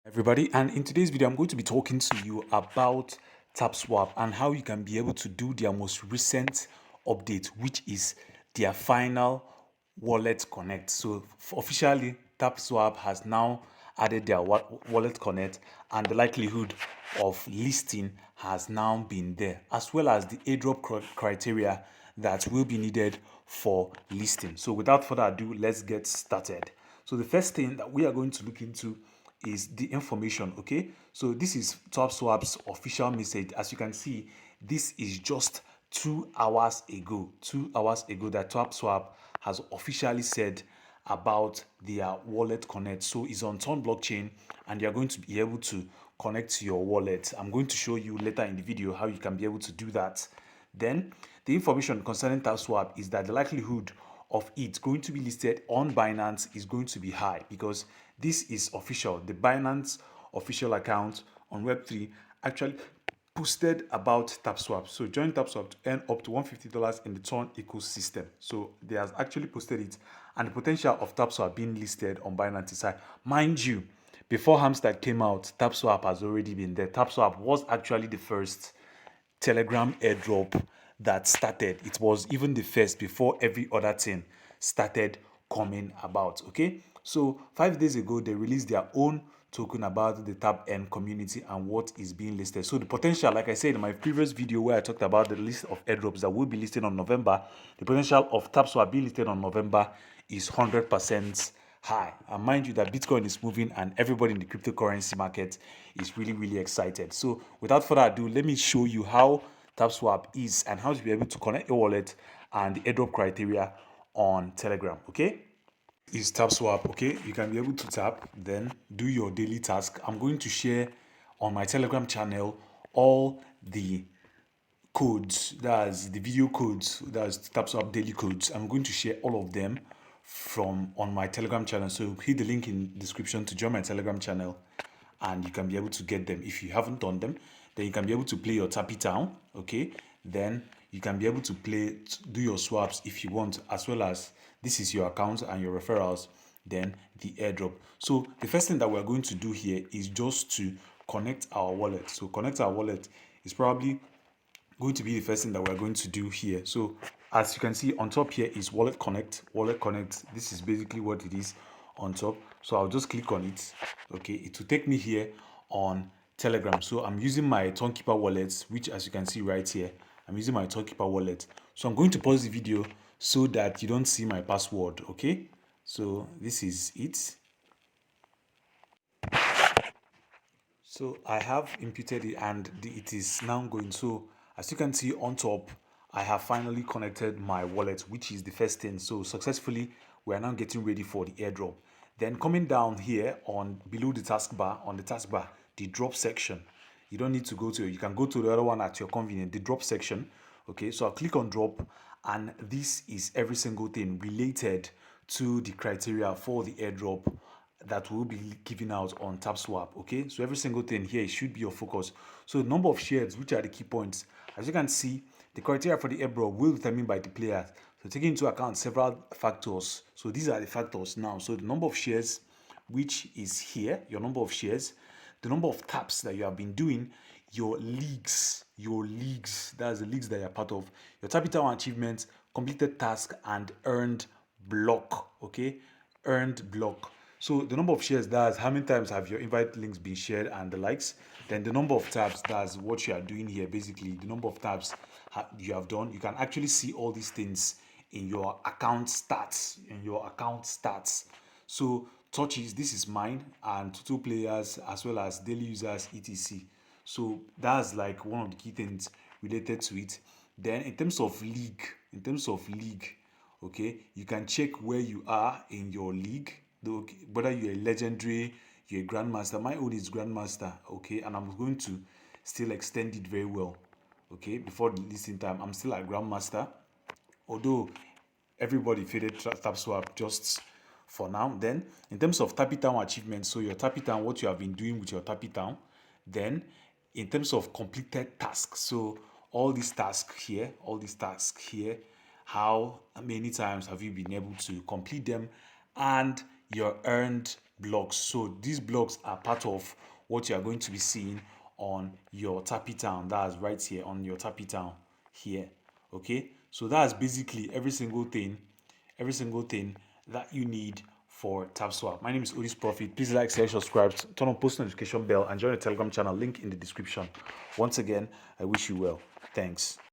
Everybody, and in today's video I'm going to be talking to you about Tapswap and how you can be able to do their most recent update, which is their final wallet connect. So officially Tapswap has now added their wallet connect, and the likelihood of listing has now been there, as well as the airdrop criteria that will be needed for listing. So without further ado, let's get started. So the first thing that we are going to look into is the information. Okay, so this is Tapswap's official message. As you can see, this is just 2 hours ago, 2 hours ago, that Tapswap has officially said about their wallet connect. So it's on Ton blockchain, and you're going to be able to connect to your wallet. I'm going to show you later in the video how you can be able to do that. Then the information concerning Tapswap is that the likelihood of it going to be listed on Binance is going to be high, because this is official. The Binance official account on Web3 actually posted about Tapswap. So join Tapswap to earn up to $150 in the Ton ecosystem. So they have actually posted it, and the potential of Tapswap being listed on Binance is high. Mind you, before Hamster came out, Tapswap has already been there. Tapswap was actually the first Telegram airdrop that started. It was even the first before every other thing started coming about. Okay, so 5 days ago they released their own token about the TapN community and what is being listed. So the potential, like I said in my previous video where I talked about the list of airdrops that will be listed on November, the potential of Tapswap being listed on November is 100% high. And mind you that Bitcoin is moving, and everybody in the cryptocurrency market is really excited. So without further ado, let me show you how Tapswap is and how to be able to connect your wallet and the airdrop criteria on Telegram. Okay, is Tapswap. Okay, you can be able to tap, then do your daily task. I'm going to share on my Telegram channel all the codes, that's the video codes, that's Tapswap daily codes. I'm going to share all of them from on my Telegram channel. So hit the link in the description to join my Telegram channel, and you can be able to get them. If you haven't done them, then you can be able to play your Tappy Town. Okay, then you can be able to do your swaps if you want, as well as this is your account and your referrals, then the airdrop. So the first thing that we're going to do here is just to connect our wallet. So connect our wallet is probably going to be the first thing that we're going to do here. So as you can see on top here is wallet connect. This is basically what it is on top. So I'll just click on it. Okay, it will take me here on Telegram. So I'm using my Tonkeeper wallet, which, as you can see right here, I'm using my Tonkeeper wallet. So I'm going to pause the video so that you don't see my password. Okay, so this is it. So I have imputed it, and it is now going. So as you can see on top, I have finally connected my wallet, which is the first thing. So successfully, we are now getting ready for the airdrop. Then coming down here on below the taskbar, the drop section. You don't need to go to it. You can go to the other one at your convenience, the drop section. Okay, so I'll click on drop, and this is every single thing related to the criteria for the airdrop that will be given out on Tapswap. Okay, so every single thing here should be your focus. So the number of shares, which are the key points. As you can see, the criteria for the airdrop will be determined by the players. So taking into account several factors. So these are the factors now. So the number of shares, which is here, your number of shares, the number of taps that you have been doing, your leagues, that's the leagues that you're part of, your capital achievements, completed task, and earned block. Okay, earned block. So the number of shares, that's how many times have your invite links been shared and the likes. Then the number of tabs, that's what you are doing here. Basically, the number of tabs you have done. You can actually see all these things in your account stats. So touches, this is mine, and total players as well as daily users, etc. So that's like one of the key things related to it. Then in terms of league, okay, you can check where you are in your league, whether you're a legendary, you're a grandmaster. My own is grandmaster. Okay, and I'm going to still extend it very well. Okay, before the listing time, I'm still at grandmaster, although everybody faded Tapswap just for now. Then in terms of Tappy Town achievements, so your Tappy Town, what you have been doing with your Tappy Town. Then in terms of completed tasks, so all these tasks here, how many times have you been able to complete them, and your earned blocks. So these blocks are part of what you are going to be seeing on your Tappy Town. That's right here on your Tappy Town here. Okay, so that's basically every single thing that you need for Tapswap. My name is Odis Profit. Please like, share, subscribe, turn on post notification bell, and join the Telegram channel. Link in the description. Once again, I wish you well. Thanks.